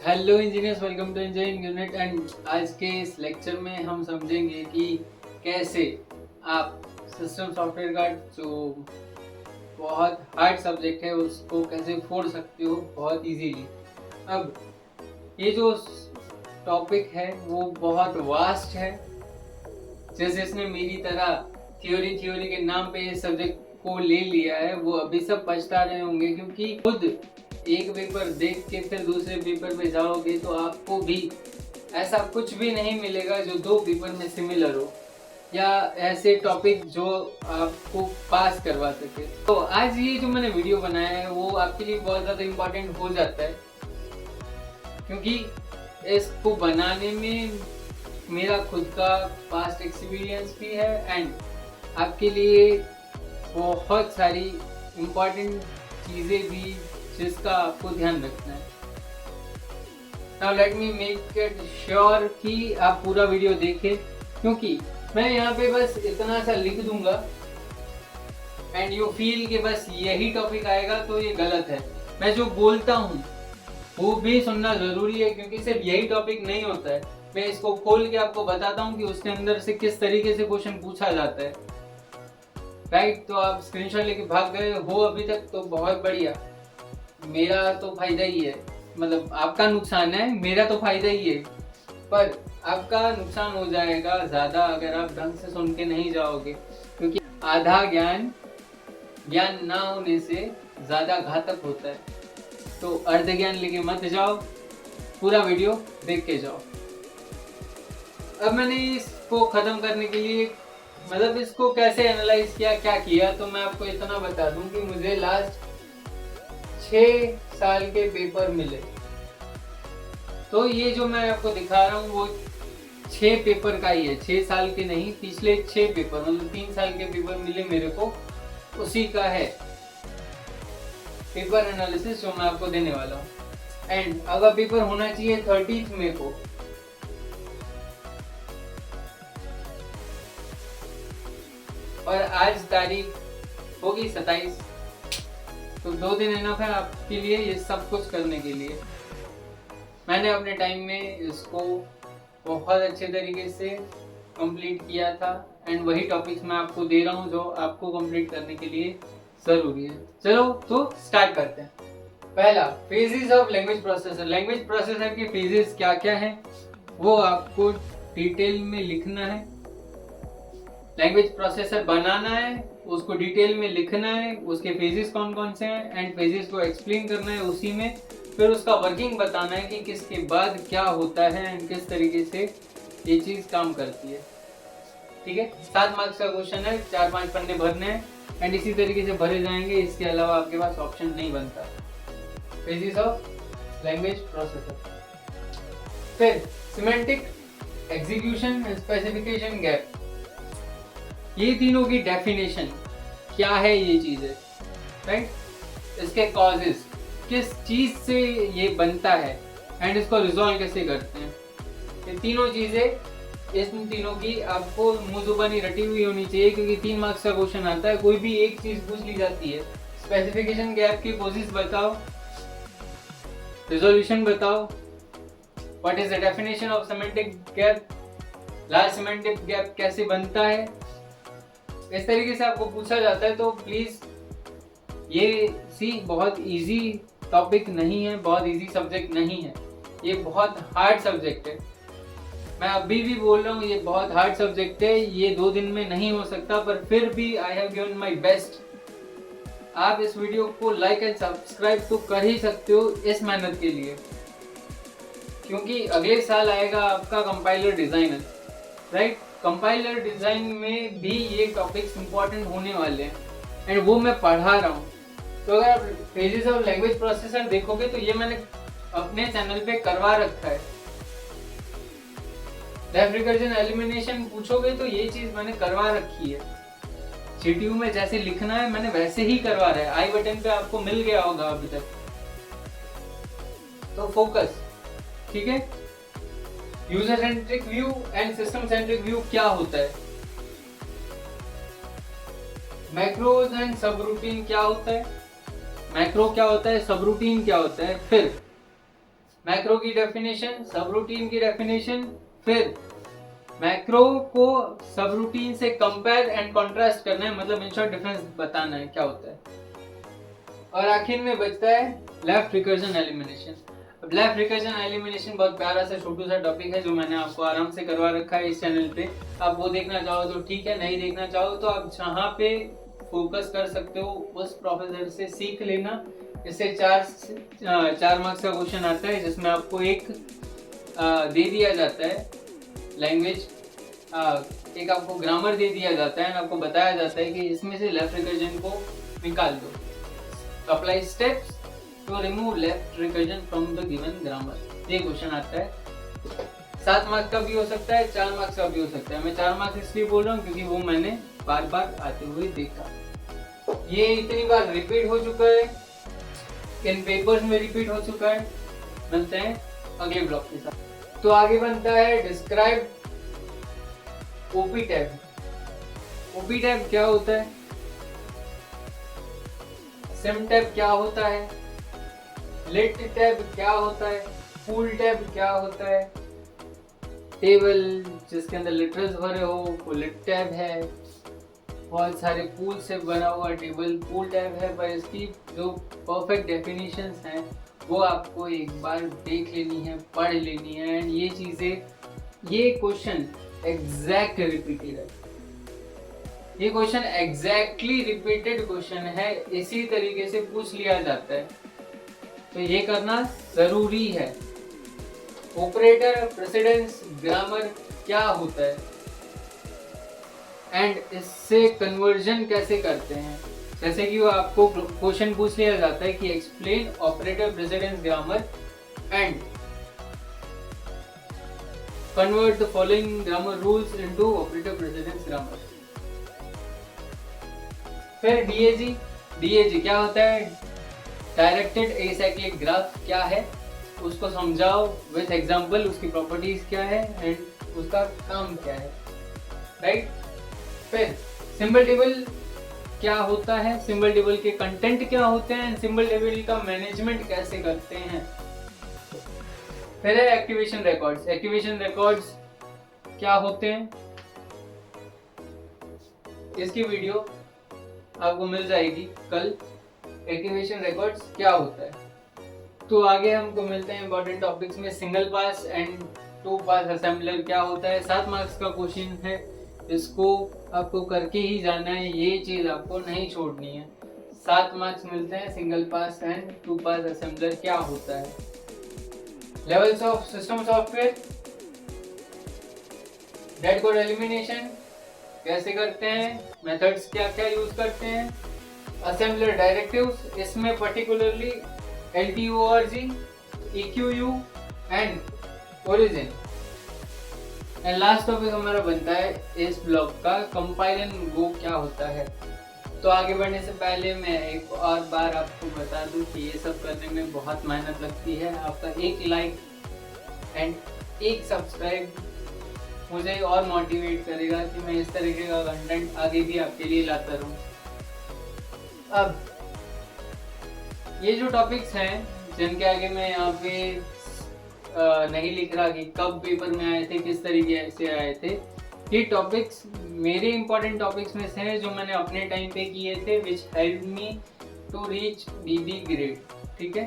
Hello engineers, welcome to engineering unit. एंड आज के इस लेक्चर में हम समझेंगे कि कैसे आप सिस्टम सॉफ्टवेयर का जो बहुत हार्ड सब्जेक्ट है उसको कैसे फोड़ सकते हो बहुत इजीली। अब ये जो टॉपिक है वो बहुत वास्ट है। जिसने मेरी तरह थ्योरी के नाम पे इस सब्जेक्ट को ले लिया है वो अभी सब पछता रहे होंगे, क्योंकि खुद एक पेपर देख के फिर दूसरे पेपर पे जाओगे तो आपको भी ऐसा कुछ भी नहीं मिलेगा जो दो पेपर में सिमिलर हो या ऐसे टॉपिक जो आपको पास करवा सके। तो आज ये जो मैंने वीडियो बनाया है वो आपके लिए बहुत ज़्यादा इम्पोर्टेंट हो जाता है, क्योंकि इसको बनाने में मेरा खुद का पास्ट एक्सपीरियंस भी है एंड आपके लिए बहुत सारी इम्पोर्टेंट चीज़ें भी जिसका आपको ध्यान रखना है। Now let me make it sure कि आप पूरा वीडियो देखें, क्योंकि मैं यहाँ पे बस इतना सा लिख दूंगा एंड यू फील कि बस यही टॉपिक आएगा तो ये गलत है। मैं जो बोलता हूँ वो भी सुनना जरूरी है, क्योंकि सिर्फ यही टॉपिक नहीं होता है। मैं इसको खोल के आपको बताता हूँ कि उसके अंदर से किस तरीके से क्वेश्चन पूछा जाता है। राइट, तो आप स्क्रीनशॉट लेके भाग गए हो अभी तक तो बहुत बढ़िया, मेरा तो फायदा ही है। मतलब आपका नुकसान है, मेरा तो फायदा ही है, पर आपका नुकसान हो जाएगा ज़्यादा अगर आप ढंग से सुन के नहीं जाओगे, क्योंकि आधा ज्ञान ना होने से ज़्यादा घातक होता है। तो अर्ध ज्ञान लेके मत जाओ, पूरा वीडियो देख के जाओ। अब मैंने इसको ख़त्म करने के लिए मतलब इसको कैसे एनालाइज किया, क्या किया, तो मैं आपको इतना बता दूं कि मुझे लास्ट 6 साल के पेपर मिले। तो ये जो मैं आपको दिखा रहा हूँ वो 6 पेपर का ही है, 6 साल के नहीं, पिछले 6 पेपर मतलब 3 साल के पेपर मिले मेरे को, उसी का है पेपर एनालिसिस जो मैं आपको देने वाला हूँ। एंड अगर पेपर होना चाहिए 30 मई को, और आज तारीख होगी 27, तो 2 दिन इनफ है आपके लिए ये सब कुछ करने के लिए। मैंने अपने टाइम में इसको बहुत अच्छे तरीके से कंप्लीट किया था एंड वही टॉपिक्स मैं आपको दे रहा हूँ जो आपको कंप्लीट करने के लिए ज़रूरी है। चलो तो स्टार्ट करते हैं। पहला, phases of language processor. Language processor के फेजेस क्या क्या हैं वो आपको डिटेल में लिखना है। लैंग्वेज प्रोसेसर बनाना है, उसको डिटेल में लिखना है, उसके फेजेस कौन कौन से हैं एंड फेजेस को एक्सप्लेन करना है उसी में, फिर उसका वर्किंग बताना है कि किसके बाद क्या होता है एंड किस तरीके से ये चीज़ काम करती है। ठीक है, 7 मार्क्स का क्वेश्चन है, 4-5 पन्ने भरने हैं एंड इसी तरीके से भरे जाएंगे, इसके अलावा आपके पास ऑप्शन नहीं बनता। Phases of language processor. फिर सिमेंटिक, एग्जीक्यूशन, स्पेसिफिकेशन, गैप। ये तीनों की डेफिनेशन क्या है, ये चीज़ें, राइट, इसके कॉजेस, किस चीज़ से ये बनता है एंड इसको रिजॉल्व कैसे करते हैं। ये तीनों चीज़ें, इन तीनों की आपको मुँह जुबानी रटी हुई होनी चाहिए, क्योंकि 3 मार्क्स का क्वेश्चन आता है, कोई भी एक चीज़ पूछ ली जाती है। स्पेसिफिकेशन गैप की कोशिश बताओ, रिजोल्यूशन बताओ, what is the definition of semantic gap, large semantic gap कैसे बनता है, इस तरीके से आपको पूछा जाता है। तो प्लीज ये बहुत इजी टॉपिक नहीं है, बहुत इजी सब्जेक्ट नहीं है, ये बहुत हार्ड सब्जेक्ट है। मैं अभी भी बोल रहा हूँ ये बहुत हार्ड सब्जेक्ट है, ये 2 दिन में नहीं हो सकता, पर फिर भी I have given my best. आप इस वीडियो को लाइक एंड सब्सक्राइब तो कर ही सकते हो इस मेहनत के लिए, क्योंकि अगले साल आएगा आपका compiler designer, right. Compiler design में भी ये टॉपिक्स इंपॉर्टेंट होने वाले हैं एंड वो मैं पढ़ा रहा हूँ। तो अगर आप पेजेस ऑफ लैंग्वेज प्रोसेसर देखोगे तो ये मैंने अपने चैनल पे करवा रखा है। लेफ्ट रिकर्जन एलिमिनेशन पूछोगे तो ये चीज मैंने करवा रखी है। सीटीयू में जैसे लिखना है मैंने वैसे ही करवा रहा है, आई बटन पे आपको मिल गया होगा अभी तक। तो फोकस, ठीक है। User centric view and system centric view क्या होता है, मैक्रोज एंड सब रूटीन क्या होता है, मैक्रो क्या होता है, सब रूटीन क्या होता है। फिर मैक्रो की डेफिनेशन, सब रूटीन की डेफिनेशन, फिर मैक्रो को सब रूटीन से कंपेयर एंड कॉन्ट्रास्ट करना है, मतलब इन शॉर्ट डिफरेंस बताना है क्या होता है। और आखिर में बचता है लेफ्ट रिकर्जन एलिमिनेशन। अब लेफ्ट रिकर्जन एलिमिनेशन बहुत प्यारा सा छोटू सा टॉपिक है जो मैंने आपको आराम से करवा रखा है इस चैनल पे। आप वो देखना चाहो तो ठीक है, नहीं देखना चाहो तो आप जहाँ पे फोकस कर सकते हो उस प्रोफेसर से सीख लेना। इससे 4 मार्क्स का क्वेश्चन आता है जिसमें आपको एक दे दिया जाता है लैंग्वेज, एक आपको ग्रामर दे दिया जाता है, आपको बताया जाता है कि इसमें से लेफ्ट रिकर्जन को निकाल दो। Apply steps to remove left recursion from the given grammar. ये क्वेश्चन आता है। 7 मार्क्स का भी हो सकता है, 4 मार्क्स का भी हो सकता है। मैं 4 मार्क्स इसलिए बोल रहा हूँ क्योंकि वो मैंने बार बार आते हुए देखा। ये इतनी बार रिपीट हो चुका है, इन पेपर्स में रिपीट हो चुका है। मिलते हैं अगले ब्लॉक के साथ। तो आगे बनता है describe OP tab. OP tab क्या होता है, सिम टैब क्या होता है, लिट टैब क्या होता है, फुल टैब क्या होता है, टेबल जिसके अंदर लिटरल्स भरे हो वो लिट टैब है, बहुत सारे पूल से बना हुआ टेबल पूल टैब है। पर इसकी जो परफेक्ट डेफिनेशंस हैं वो आपको एक बार देख लेनी है, पढ़ लेनी है। एंड ये चीज़ें, ये क्वेश्चन एग्जैक्ट रिपीटेड है, ये क्वेश्चन एग्जैक्टली रिपीटेड क्वेश्चन है, इसी तरीके से पूछ लिया जाता है, तो ये करना जरूरी है। ऑपरेटर, प्रेसिडेंस, ग्रामर क्या होता है एंड इससे कन्वर्जन कैसे करते हैं। जैसे कि वो आपको क्वेश्चन पूछ लिया जाता है कि explain operator, precedence, grammar and convert the following grammar rules into operator, precedence, grammar. फिर डीएजी, डीएजी क्या होता है, डायरेक्टेड एसाइक्लिक ग्राफ क्या है, उसको समझाओ विथ एग्जांपल, उसकी प्रॉपर्टीज क्या है एंड उसका काम क्या है, राइट। फिर सिंबल टेबल क्या होता है, सिंबल टेबल के कंटेंट क्या होते हैं, सिंबल टेबल का मैनेजमेंट कैसे करते हैं। फिर है एक्टिवेशन रिकॉर्ड्स। एक्टिवेशन रिकॉर्ड्स क्या होते हैं, इसकी वीडियो आपको मिल जाएगी कल। एक्टिवेशन रिकॉर्ड्स क्या होता है। तो आगे हमको मिलते हैं इंपॉर्टेंट टॉपिक्स में। Single pass and 2 pass assembler क्या होता है। 7 मार्क्स का क्वेश्चन है, इसको आपको करके ही जाना है, ये चीज आपको नहीं छोड़नी है। 7 मार्क्स मिलते हैं। Single pass and 2 pass assembler क्या होता है। Levels of system software, dead code elimination कैसे करते हैं, मेथड्स क्या क्या यूज करते हैं, असेंबलर डायरेक्टिव्स, इसमें particularly LTORG, EQU and origin. And last topic हमारा बनता है इस ब्लॉक का कंपाइल एंड गो क्या होता है। तो आगे बढ़ने से पहले मैं एक और बार आपको बता दूं कि ये सब करने में बहुत मेहनत लगती है। आपका एक लाइक एंड एक सब्सक्राइब मुझे और मोटिवेट करेगा कि मैं इस तरीके का कंटेंट आगे भी आपके लिए लाता रहूं। अब ये जो टॉपिक्स हैं जिनके आगे मैं यहाँ पे नहीं लिख रहा कि कब पेपर में आए थे, किस तरीके से आए थे, ये टॉपिक्स मेरे इंपॉर्टेंट टॉपिक्स में से हैं जो मैंने अपने टाइम पे किए थे, which help me to reach BB grade. ठीक है,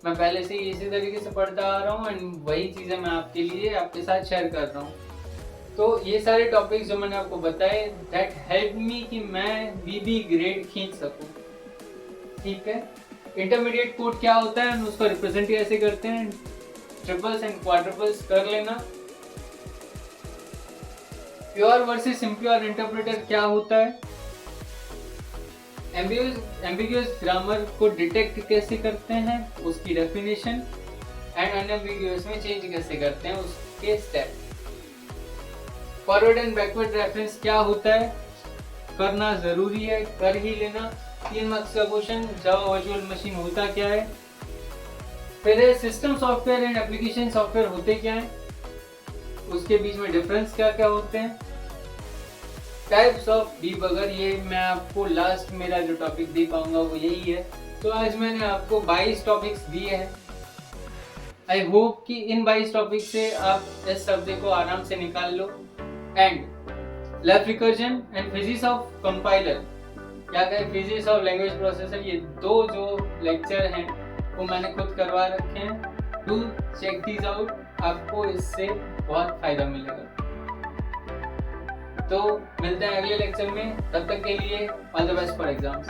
मैं पहले से इसी तरीके से पढ़ता आ रहा हूँ एंड वही चीज़ें मैं आपके लिए आपके साथ शेयर कर रहा हूँ। तो ये सारे टॉपिक्स जो मैंने आपको बताए दैट हेल्प मी कि मैं BB ग्रेड खींच सकूँ। ठीक है, इंटरमीडिएट कोड क्या होता है, उसको रिप्रेजेंट कैसे करते हैं, ट्रिपल्स एंड क्वाड्रपल्स कर लेना। प्योर वर्सेस इम्प्योर इंटरप्रेटर क्या होता है, एम्बिगुअस ग्रामर को डिटेक्ट कैसे करते हैं, उसकी डेफिनेशन, एंड अनएम्बिगुअस में चेंज कैसे करते हैं, उसके step. Forward and backward reference क्या होता है, करना जरूरी है, कर ही लेना। 3 मार्क्स का क्वेश्चन, जावा वर्चुअल मशीन होता क्या है। फिर है system software and application software होते क्या है, उसके बीच में डिफरेंस क्या क्या होते हैं। टाइप्स ऑफ डीबगर, ये मैं आपको लास्ट मेरा जो टॉपिक दे पाऊंगा वो यही है। तो आज मैंने आपको 22 टॉपिक्स दिए हैं आई होप कि इन 22 टॉपिक से आप इस सब्जेक्ट को आराम से निकाल लो। And left recursion and physics of compiler, क्या कहें, फिजिक्स ऑफ लैंग्वेज प्रोसेसर, ये दो जो लेक्चर हैं वो मैंने खुद करवा रखे हैं। डू चेक दीज आउट, आपको इससे बहुत फायदा मिलेगा। तो मिलते हैं अगले लेक्चर में, तब तक के लिए all the best for exams.